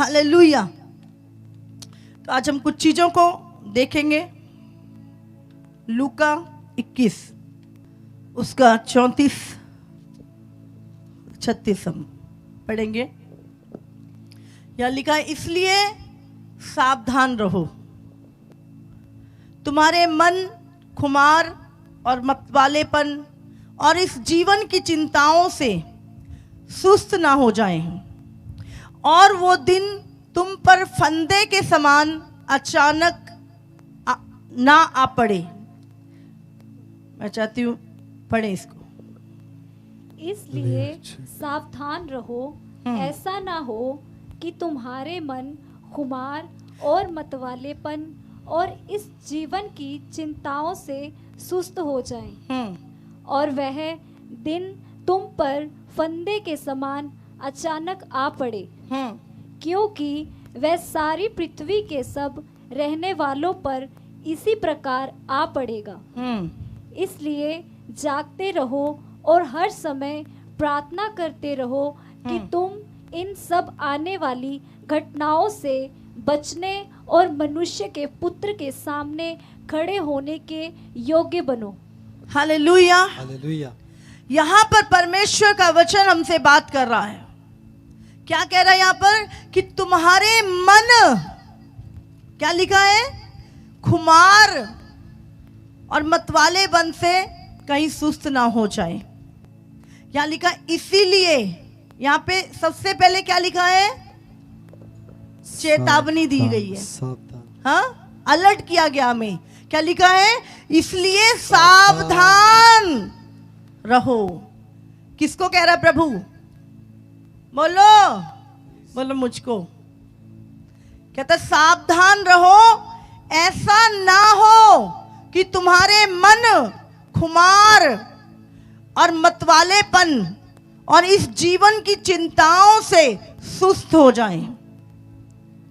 Hallelujah. तो आज हम कुछ चीजों को देखेंगे। लूका 21 उसका 34-36 हम पढ़ेंगे। यह लिखा है, इसलिए सावधान रहो, तुम्हारे मन खुमार और मतवालेपन और इस जीवन की चिंताओं से सुस्त ना हो जाएं, और वो दिन तुम पर फंदे के समान अचानक ना आ पड़े। मैं चाहती हूँ पढ़े इसको। इसलिए सावधान रहो, ऐसा ना हो कि तुम्हारे मन खुमार और मतवालेपन और इस जीवन की चिंताओं से सुस्त हो जाएं, और वह दिन तुम पर फंदे के समान अचानक आ पड़े, क्योंकि वह सारी पृथ्वी के सब रहने वालों पर इसी प्रकार आ पड़ेगा। इसलिए जागते रहो और हर समय प्रार्थना करते रहो कि तुम इन सब आने वाली घटनाओं से बचने और मनुष्य के पुत्र के सामने खड़े होने के योग्य बनो। Hallelujah, hallelujah. यहाँ पर परमेश्वर का वचन हमसे बात कर रहा है। क्या कह रहा है यहाँ पर? कि तुम्हारे मन, क्या लिखा है? खुमार और मतवाले बन से कहीं सुस्त ना हो जाए। यहाँ लिखा इसीलिए, यहाँ पे सबसे पहले क्या लिखा है? चेतावनी दी गई है, हाँ, अलर्ट किया गया हमें। क्या लिखा है? इसलिए सावधान रहो। किसको कह रहा है प्रभु? बोलो बोलो मुझको। कहता सावधान रहो, ऐसा ना हो कि तुम्हारे मन खुमार और मतवालेपन और इस जीवन की चिंताओं से सुस्त हो जाएं।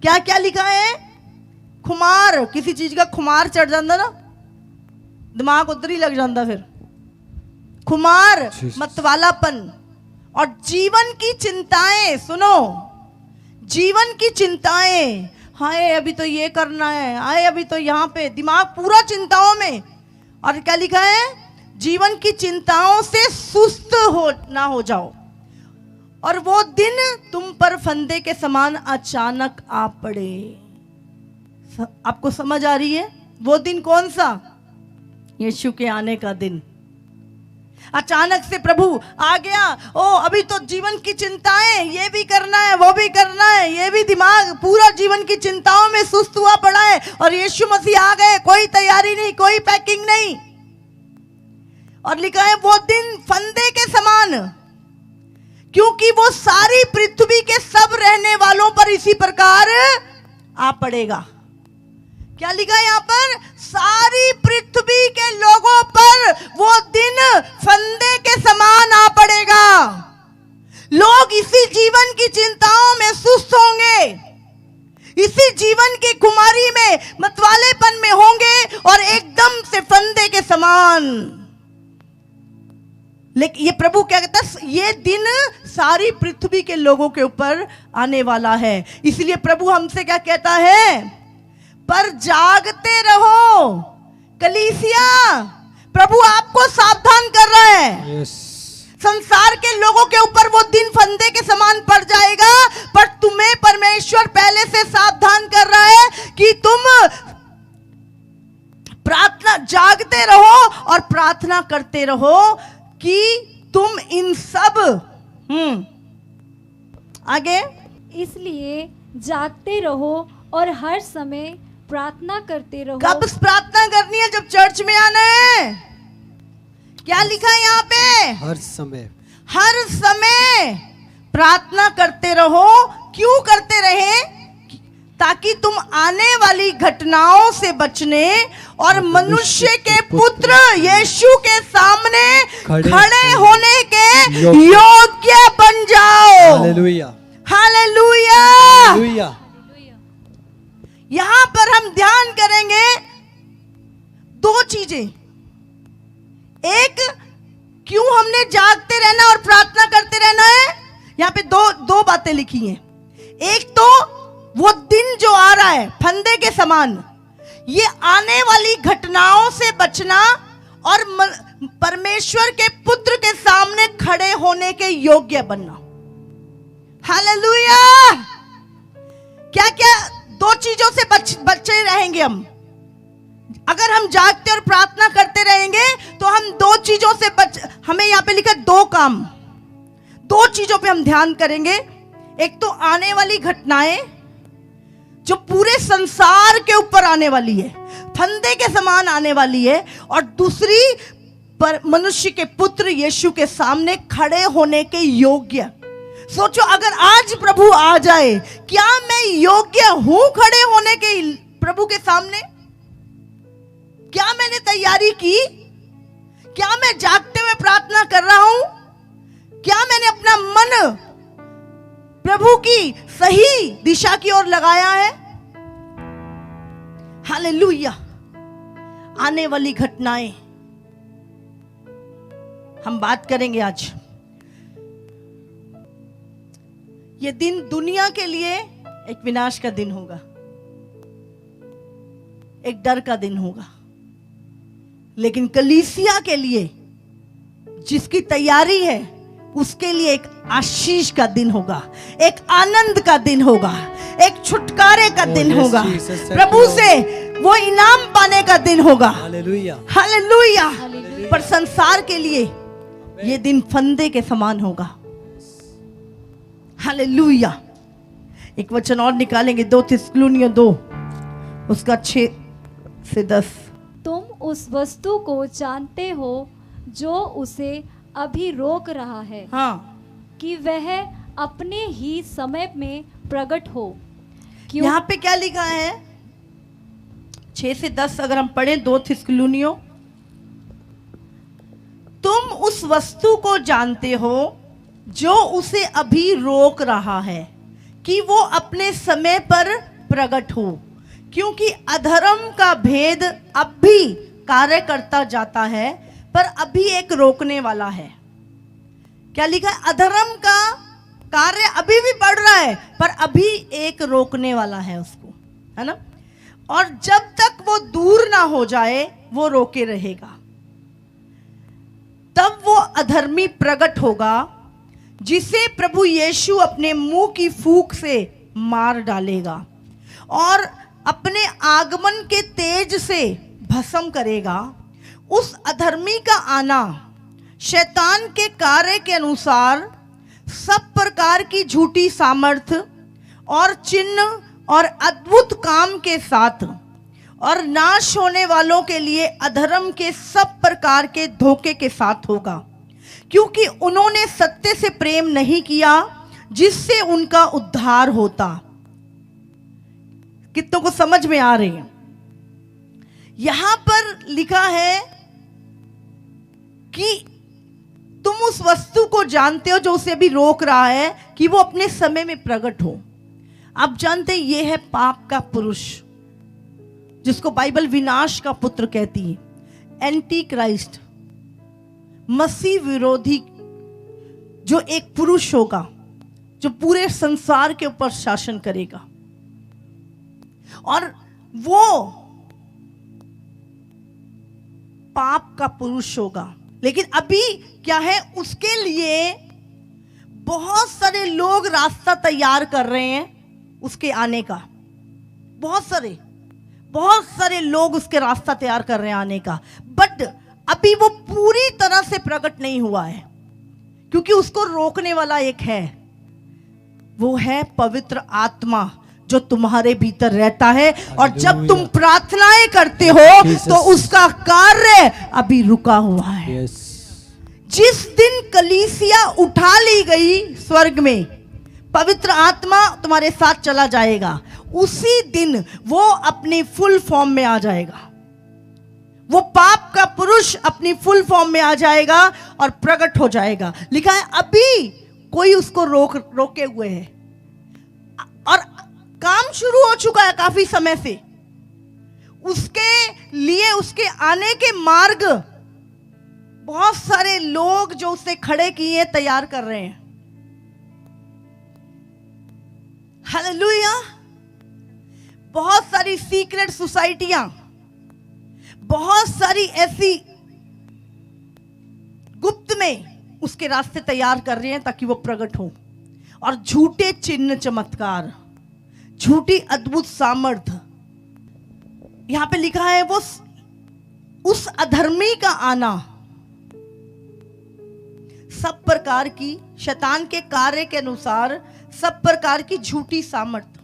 क्या क्या लिखा है? खुमार, किसी चीज का खुमार चढ़ जाता ना, दिमाग उधर ही लग जाता। फिर खुमार, मतवालापन और जीवन की चिंताएं। सुनो, जीवन की चिंताएं, हाय अभी तो ये करना है, हाय अभी तो यहाँ पे, दिमाग पूरा चिंताओं में। और क्या लिखा है? जीवन की चिंताओं से सुस्त हो ना हो जाओ, और वो दिन तुम पर फंदे के समान अचानक आ पड़े। आपको समझ आ रही है? वो दिन कौन सा? यीशु के आने का दिन। अचानक से प्रभु आ गया। ओ अभी तो जीवन की चिंताएं, ये भी करना है, वो भी करना है, ये भी, दिमाग पूरा जीवन की चिंताओं में सुस्त हुआ पड़ा है। और यीशु मसीह आ गए, कोई तैयारी नहीं, कोई पैकिंग नहीं। और लिखा है वो दिन फंदे के समान, क्योंकि वो सारी पृथ्वी के सब रहने वालों पर इसी प्रकार आ पड़ेगा। क्या लिखा है यहाँ पर? सारी पृथ्वी के लोगों पर वो दिन फंदे के समान आ पड़ेगा। लोग इसी जीवन की चिंताओं में सुस्त होंगे, इसी जीवन की खुमारी में, मतवालेपन में होंगे, और एकदम से फंदे के समान। लेकिन ये प्रभु क्या कहता है? ये दिन सारी पृथ्वी के लोगों के ऊपर आने वाला है। इसलिए प्रभु हमसे क्या कहता है? पर जागते रहो। कलीसिया, प्रभु आपको सावधान कर रहा है। संसार के लोगों के ऊपर वो दिन फंदे के समान पड़ जाएगा, पर तुम्हें परमेश्वर पहले से सावधान कर रहा है कि तुम प्रार्थना, जागते रहो और प्रार्थना करते रहो कि तुम इन सब आगे। इसलिए जागते रहो और हर समय प्रार्थना करते रहो। कब प्रार्थना करनी है? जब चर्च में आना है। क्या लिखा है यहाँ पे? हर समय, हर समय प्रार्थना करते रहो। क्यों करते रहे? ताकि तुम आने वाली घटनाओं से बचने और मनुष्य के पुत्र यीशु के सामने खड़े होने के योग्य बन जाओ। Hallelujah, hallelujah, hallelujah. यहां पर हम ध्यान करेंगे दो चीजें। एक, क्यों हमने जागते रहना और प्रार्थना करते रहना है। यहाँ पे दो बातें लिखी हैं। एक तो वो दिन जो आ रहा है फंदे के समान, ये आने वाली घटनाओं से बचना और परमेश्वर के पुत्र के सामने खड़े होने के योग्य बनना। हालेलुया। क्या क्या दो चीजों से बचे रहेंगे हम। अगर हम जागते और प्रार्थना करते रहेंगे तो हम दो चीजों से हमें यहां पे लिखा दो काम, दो चीजों पे हम ध्यान करेंगे। एक तो आने वाली घटनाएं जो पूरे संसार के ऊपर आने वाली है, फंदे के समान आने वाली है, और दूसरी पर मनुष्य के पुत्र यीशु के सामने खड़े होने के योग्य। सोचो, अगर आज प्रभु आ जाए, क्या मैं योग्य हूं खड़े होने के प्रभु के सामने? क्या मैंने तैयारी की? क्या मैं जागते हुए प्रार्थना कर रहा हूं? क्या मैंने अपना मन प्रभु की सही दिशा की ओर लगाया है? हालेलुया। आने वाली घटनाएं हम बात करेंगे आज। ये दिन दुनिया के लिए एक विनाश का दिन होगा, एक डर का दिन होगा, लेकिन कलीसिया के लिए जिसकी तैयारी है उसके लिए एक आशीष का दिन होगा, एक आनंद का दिन होगा, एक छुटकारे का दिन होगा, प्रभु से वो इनाम पाने का दिन होगा। Hallelujah, hallelujah. पर संसार के लिए ये दिन फंदे के समान होगा। हालेलुया। एक वचन और निकालेंगे, 2 थिस्सलुनीय 2 उसका 6 से 10। तुम उस वस्तु को जानते हो जो उसे अभी रोक रहा है, हाँ, कि वह अपने ही समय में प्रकट हो। क्यों? यहाँ पे क्या लिखा है? 6 से 10 अगर हम पढ़ें, 2 थिस्सलुनीयों, तुम उस वस्तु को जानते हो जो उसे अभी रोक रहा है, कि वो अपने समय पर प्रकट हो, क्योंकि अधर्म का भेद अब भी कार्य करता जाता है, पर अभी एक रोकने वाला है। क्या लिखा है? अधर्म का कार्य अभी भी बढ़ रहा है, पर अभी एक रोकने वाला है उसको, है ना? और जब तक वो दूर ना हो जाए वो रोके रहेगा। तब वो अधर्मी प्रकट होगा जिसे प्रभु यीशु अपने मुंह की फूंक से मार डालेगा और अपने आगमन के तेज से भस्म करेगा। उस अधर्मी का आना शैतान के कार्य के अनुसार सब प्रकार की झूठी सामर्थ और चिन्ह और अद्भुत काम के साथ, और नाश होने वालों के लिए अधर्म के सब प्रकार के धोखे के साथ होगा, क्योंकि उन्होंने सत्य से प्रेम नहीं किया जिससे उनका उद्धार होता। कितनों को समझ में आ रही है? यहां पर लिखा है कि तुम उस वस्तु को जानते हो जो उसे भी रोक रहा है, कि वो अपने समय में प्रकट हो। आप जानते हैं ये है पाप का पुरुष, जिसको बाइबल विनाश का पुत्र कहती है, एंटी क्राइस्ट, मसीह विरोधी, जो एक पुरुष होगा जो पूरे संसार के ऊपर शासन करेगा। और वो पाप का पुरुष होगा। लेकिन अभी क्या है, उसके लिए बहुत सारे लोग रास्ता तैयार कर रहे हैं उसके आने का। बहुत सारे लोग उसके रास्ता तैयार कर रहे हैं आने का, बट अभी वो पूरी तरह से प्रकट नहीं हुआ है, क्योंकि उसको रोकने वाला एक है, वो है पवित्र आत्मा जो तुम्हारे भीतर रहता है। और जब तुम प्रार्थनाएं करते हो तो उसका कार्य अभी रुका हुआ है। जिस दिन कलीसिया उठा ली गई स्वर्ग में, पवित्र आत्मा तुम्हारे साथ चला जाएगा, उसी दिन वो अपनी फुल फॉर्म में आ जाएगा। वो पाप का पुरुष अपनी फुल फॉर्म में आ जाएगा और प्रकट हो जाएगा। लिखा है अभी कोई उसको रोके हुए है, और काम शुरू हो चुका है काफी समय से। उसके लिए, उसके आने के मार्ग बहुत सारे लोग जो उससे खड़े किए तैयार कर रहे हैं। हालेलुया। बहुत सारी सीक्रेट सोसाइटियां, बहुत सारी ऐसी गुप्त में उसके रास्ते तैयार कर रहे हैं ताकि वो प्रकट हो। और झूठे चिन्ह चमत्कार, झूठी अद्भुत सामर्थ्य, यहां पे लिखा है वो उस अधर्मी का आना, सब प्रकार की शैतान के कार्य के अनुसार सब प्रकार की झूठी सामर्थ्य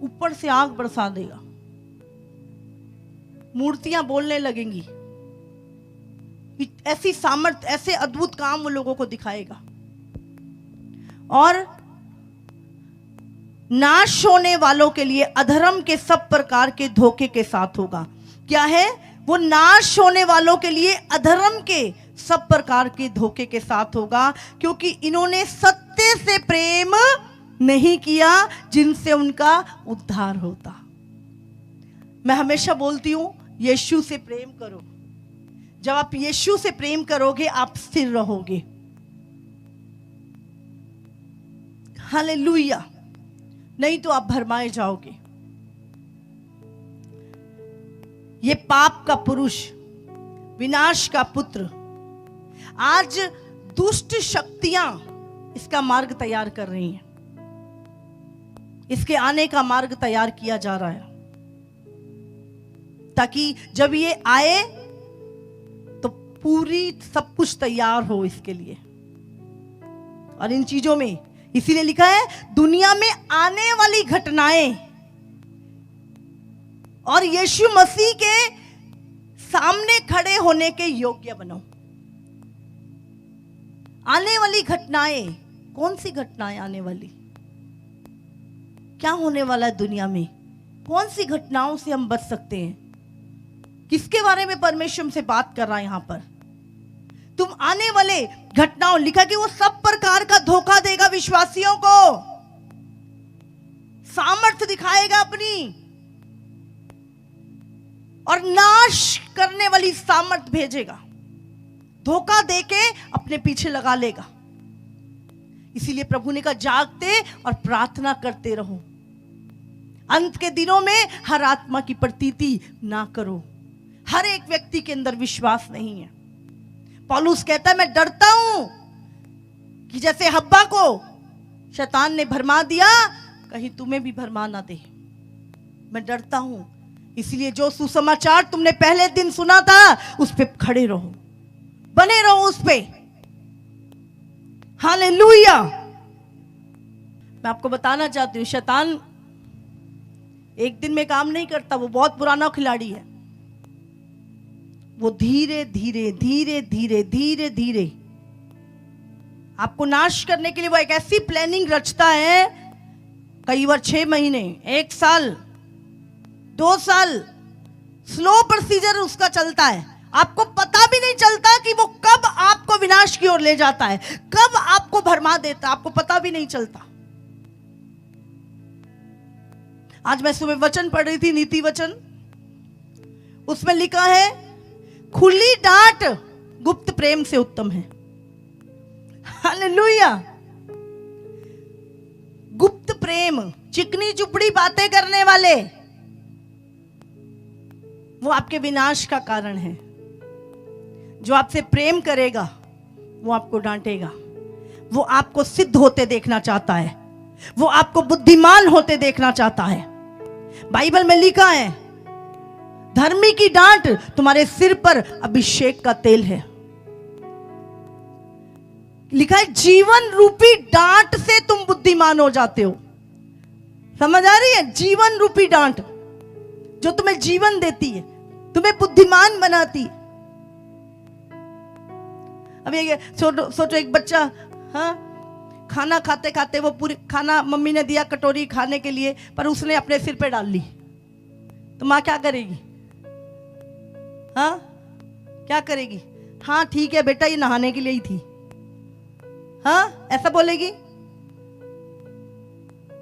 ऊपर से आग बरसा देगा। मूर्तियां बोलने लगेंगी, ऐसी सामर्थ्य, ऐसे अद्भुत काम वो लोगों को दिखाएगा। और नाश होने वालों के लिए अधर्म के सब प्रकार के धोखे के साथ होगा। क्या है वो? नाश होने वालों के लिए अधर्म के सब प्रकार के धोखे के साथ होगा, क्योंकि इन्होंने सत्य से प्रेम नहीं किया जिनसे उनका उद्धार होता। मैं हमेशा बोलती हूं, यीशु से प्रेम करो। जब आप यीशु से प्रेम करोगे आप स्थिर रहोगे। हालेलुया। नहीं तो आप भरमाए जाओगे। ये पाप का पुरुष, विनाश का पुत्र, आज दुष्ट शक्तियां इसका मार्ग तैयार कर रही हैं। इसके आने का मार्ग तैयार किया जा रहा है ताकि जब ये आए तो पूरी सब कुछ तैयार हो इसके लिए। और इन चीजों में इसीलिए लिखा है दुनिया में आने वाली घटनाएं और यीशु मसीह के सामने खड़े होने के योग्य बनो। आने वाली घटनाएं, कौन सी घटनाएं आने वाली? क्या होने वाला है दुनिया में? कौन सी घटनाओं से हम बच सकते हैं? किसके बारे में परमेश्वर से बात कर रहा है यहां पर? तुम आने वाले घटनाओं, लिखा कि वो सब प्रकार का धोखा देगा विश्वासियों को, सामर्थ्य दिखाएगा अपनी, और नाश करने वाली सामर्थ्य भेजेगा, धोखा देके अपने पीछे लगा लेगा। इसीलिए प्रभु ने कहा जागते और प्रार्थना करते रहो। अंत के दिनों में हर आत्मा की प्रतीति ना करो। हर एक व्यक्ति के अंदर विश्वास नहीं है। पौलुस कहता है मैं डरता हूं कि जैसे हब्बा को शैतान ने भरमा दिया, कहीं तुम्हें भी भरमा ना दे। मैं डरता हूं। इसलिए जो सुसमाचार तुमने पहले दिन सुना था उस पे खड़े रहो, बने रहो उस पे। हालेलुया। मैं आपको बताना चाहती हूं, शैतान एक दिन में काम नहीं करता। वो बहुत पुराना खिलाड़ी है। वो धीरे धीरे धीरे धीरे धीरे धीरे आपको नाश करने के लिए वो एक ऐसी प्लानिंग रचता है। कई बार 6 महीने, 1 साल, 2 साल स्लो प्रोसीजर उसका चलता है। आपको पता भी नहीं चलता कि वो कब आपको विनाश की ओर ले जाता है, कब आपको भरमा देता, आपको पता भी नहीं चलता। आज मैं सुबह वचन पढ़ रही थी, नीति वचन, उसमें लिखा है खुली डांट गुप्त प्रेम से उत्तम है। हालेलुया। गुप्त प्रेम, चिकनी चुपड़ी बातें करने वाले, वो आपके विनाश का कारण है। जो आपसे प्रेम करेगा वो आपको डांटेगा। वो आपको सिद्ध होते देखना चाहता है, वो आपको बुद्धिमान होते देखना चाहता है। बाइबल में लिखा है धर्मी की डांट तुम्हारे सिर पर अभिषेक का तेल है। लिखा है जीवन रूपी डांट से तुम बुद्धिमान हो जाते हो। समझ आ रही है? जीवन रूपी डांट जो तुम्हें जीवन देती है, तुम्हें बुद्धिमान बनाती है। अब ये सोचो एक बच्चा, हाँ, खाना खाते खाते वो पूरी खाना मम्मी ने दिया कटोरी खाने के लिए, पर उसने अपने सिर पे डाल ली, तो माँ क्या करेगी? हाँ, क्या करेगी? हाँ ठीक है बेटा, ये नहाने के लिए ही थी। हाँ, ऐसा बोलेगी?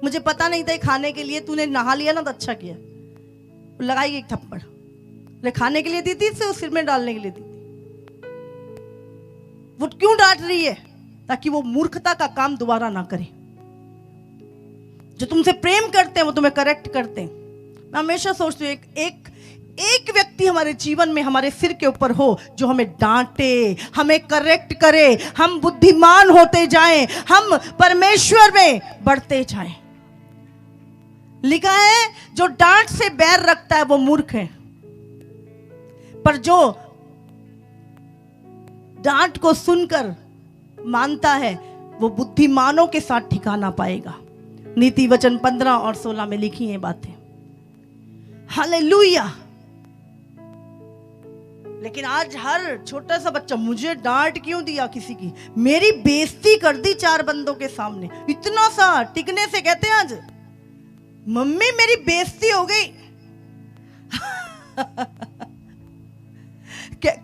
मुझे पता नहीं था खाने के लिए, तूने नहा लिया ना तो अच्छा किया। लगाएगी एक थप्पड़। खाने के लिए दी थी, इसे सिर में डालने के लिए दी थी। वो क्यों डांट रही है? ताकि वो मूर्खता का काम दोबारा ना करे। जो तुमसे प्रेम करते हैं वो तुम्हें करेक्ट करते हैं। मैं हमेशा सोचती हूँ एक व्यक्ति हमारे जीवन में हमारे सिर के ऊपर हो जो हमें डांटे, हमें करेक्ट करे, हम बुद्धिमान होते जाएं, हम परमेश्वर में बढ़ते जाएं। लिखा है जो डांट से बैर रखता है वो मूर्ख है, पर जो डांट को सुनकर मानता है वो बुद्धिमानों के साथ ठिकाना पाएगा। नीति वचन 15 और 16 में लिखी हैं बातें। हालेलुया। लेकिन आज हर छोटा सा बच्चा, मुझे डांट क्यों दिया किसी की, मेरी बेइज्जती कर दी 4 बंदों के सामने, इतना सा टिकने से कहते हैं आज मम्मी मेरी बेइज्जती हो गई।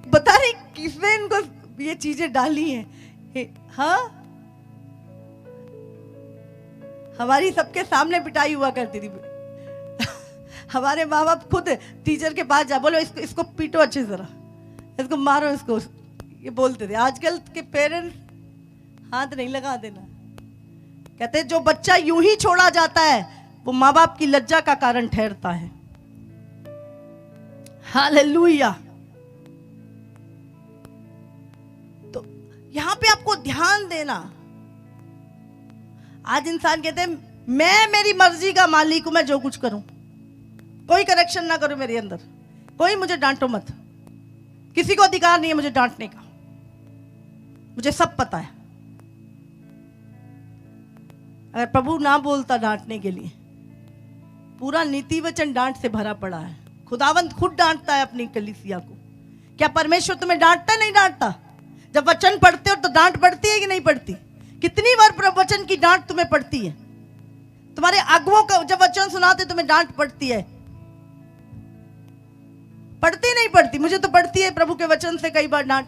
बता रही किसने इनको ये चीजें डाली हैं। हाँ, हमारी सबके सामने पिटाई हुआ करती थी। हमारे माँ बाप खुद टीचर के पास जा, बोलो इसको पीटो अच्छे जरा, इसको मारो, इसको, ये बोलते थे। आजकल के पेरेंट्स हाथ नहीं लगा देना, कहते जो बच्चा यूं ही छोड़ा जाता है वो माँ बाप की लज्जा का कारण ठहरता है। हालेलुया। तो यहां पे आपको ध्यान देना। आज इंसान कहते हैं मैं मेरी मर्जी का मालिक हूं, मैं जो कुछ करूं, कोई करेक्शन ना करो मेरे अंदर, कोई मुझे डांटो मत, किसी को अधिकार नहीं है मुझे डांटने का, मुझे सब पता है। अगर प्रभु ना बोलता डांटने के लिए, पूरा नीति वचन डांट से भरा पड़ा है। खुदावंत खुद डांटता है अपनी कलीसिया को। क्या परमेश्वर तुम्हें डांटता नहीं डांटता? जब वचन पढ़ते हो तो डांट पड़ती है कि नहीं पड़ती? कितनी बार प्रवचन की डांट तुम्हें पड़ती है? तुम्हारे अगुओं का जब वचन सुनाते तुम्हें डांट पड़ती है? पढ़ती नहीं पढ़ती? मुझे तो पढ़ती है प्रभु के वचन से कई बार डांट,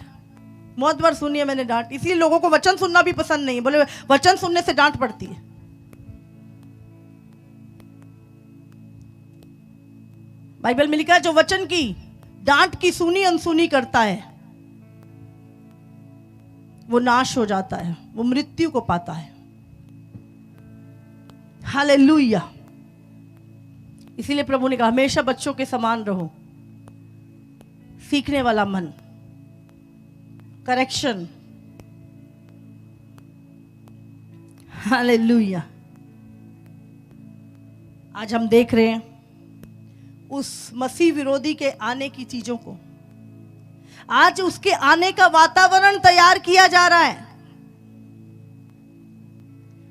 बहुत बार सुनी है मैंने डांट। इसीलिए लोगों को वचन सुनना भी पसंद नहीं है, बोले वचन सुनने से डांट पड़ती है। बाइबल में लिखा है जो वचन की डांट की सुनी अनसुनी करता है वो नाश हो जाता है, वो मृत्यु को पाता है। हालेलुया। इसीलिए प्रभु ने कहा हमेशा बच्चों के समान रहो, सीखने वाला मन, करेक्शन। हालेलुया। आज हम देख रहे हैं उस मसीह विरोधी के आने की चीजों को। आज उसके आने का वातावरण तैयार किया जा रहा है।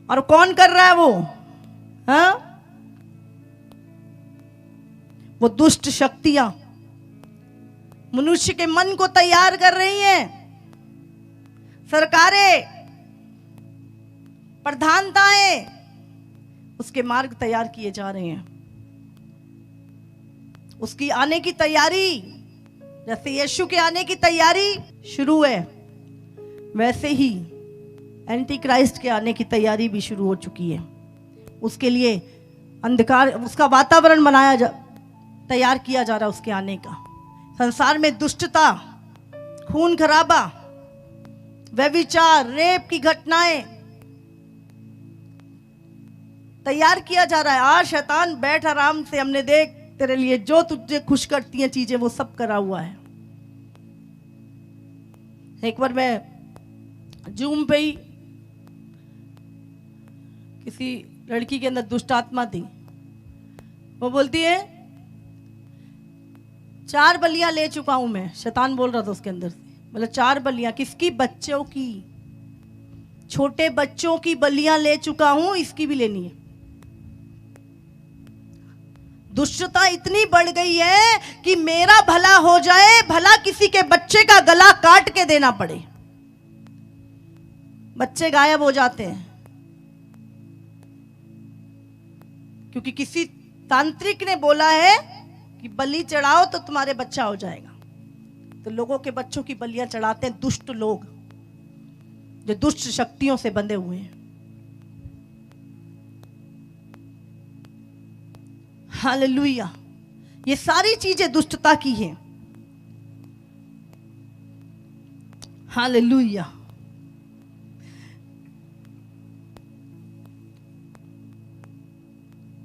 और कौन कर रहा है वो? हाँ, वो दुष्ट शक्तियां मनुष्य के मन को तैयार कर रही हैं। सरकारें, प्रधानताएं, उसके मार्ग तैयार किए जा रहे हैं। उसकी आने की तैयारी, जैसे यीशु के आने की तैयारी शुरू है, वैसे ही एंटी क्राइस्ट के आने की तैयारी भी शुरू हो चुकी है। उसके लिए अंधकार, उसका वातावरण तैयार किया जा रहा है उसके आने का। संसार में दुष्टता, खून खराबा, व्यभिचार, रेप की घटनाएं तैयार किया जा रहा है। आज शैतान बैठ आराम से, हमने देख तेरे लिए जो तुझे खुश करती हैं चीजें वो सब करा हुआ है। एक बार मैं जूम पे ही किसी लड़की के अंदर दुष्ट आत्मा थी, वो बोलती है 4 बलियां ले चुका हूं मैं। शैतान बोल रहा था उसके अंदर से, मतलब 4 बलियां किसकी? बच्चों की, छोटे बच्चों की बलियां ले चुका हूं, इसकी भी लेनी है। दुष्टता इतनी बढ़ गई है कि मेरा भला हो जाए, भला किसी के बच्चे का गला काट के देना पड़े। बच्चे गायब हो जाते हैं क्योंकि किसी तांत्रिक ने बोला है कि बलि चढ़ाओ तो तुम्हारे बच्चा हो जाएगा। तो लोगों के बच्चों की बलियां चढ़ाते हैं दुष्ट लोग, जो दुष्ट शक्तियों से बंधे हुए हैं। हालेलुया। ये सारी चीजें दुष्टता की हैं। हालेलुया।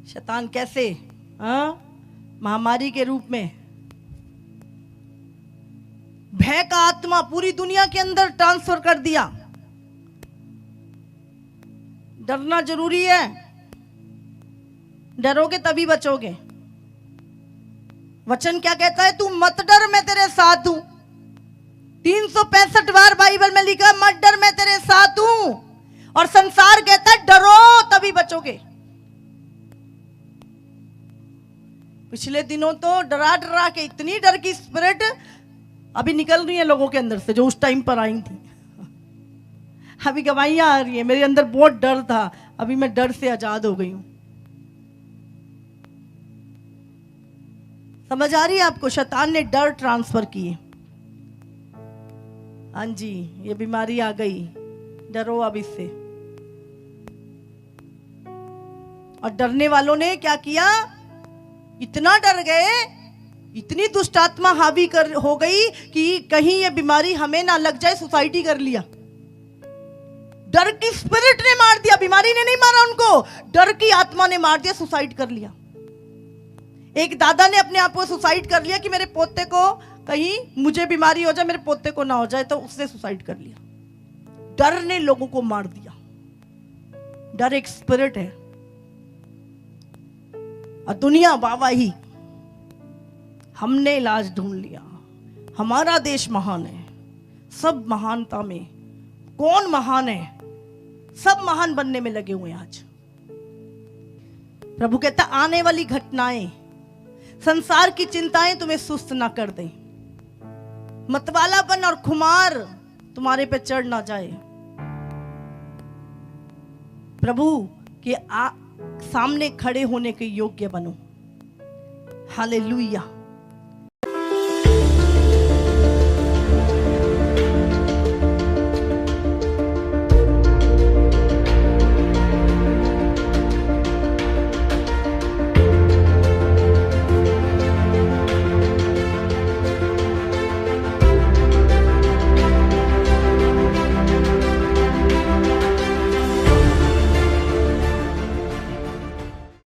शैतान कैसे? महामारी के रूप में भय का आत्मा पूरी दुनिया के अंदर ट्रांसफर कर दिया। डरना जरूरी है, डरोगे तभी बचोगे। वचन क्या कहता है? तू मत डर, मैं तेरे साथ हूं। 365 बार बाइबल में लिखा है मत डर, मैं तेरे साथ हूं। और संसार कहता है डरो तभी बचोगे। पिछले दिनों तो डरा डरा के इतनी डर की स्पिरिट अभी निकल रही है लोगों के अंदर से, जो उस टाइम पर आई थी। अभी गवाहियां आ रही है, मेरे अंदर बहुत डर था, अभी मैं डर से आजाद हो गई हूं। समझ आ रही है आपको? शैतान ने डर ट्रांसफर किए। हाँ जी, ये बीमारी आ गई, डरो अब इससे। और डरने वालों ने क्या किया? इतना डर गए, इतनी दुष्ट आत्मा हावी हो गई कि कहीं ये बीमारी हमें ना लग जाए, सुसाइड कर लिया। डर की स्पिरिट ने मार दिया, बीमारी ने नहीं मारा उनको, डर की आत्मा ने मार दिया, सुसाइड कर लिया। एक दादा ने अपने आप को सुसाइड कर लिया कि मेरे पोते को कहीं मुझे बीमारी हो जाए, मेरे पोते को ना हो जाए, तो उसने सुसाइड कर लिया। डर ने लोगों को मार दिया। डर एक स्पिरिट है और दुनिया वाहवाही, हमने इलाज ढूंढ लिया, हमारा देश महान है। सब महानता में कौन महान है? सब महान बनने में लगे हुए हैं आज। प्रभु कहता आने वाली घटनाएं, संसार की चिंताएं तुम्हें सुस्त ना कर दें, मतवालापन और खुमार तुम्हारे पे चढ़ ना जाए। प्रभु के सामने खड़े होने के योग्य बनो। हालेलुया।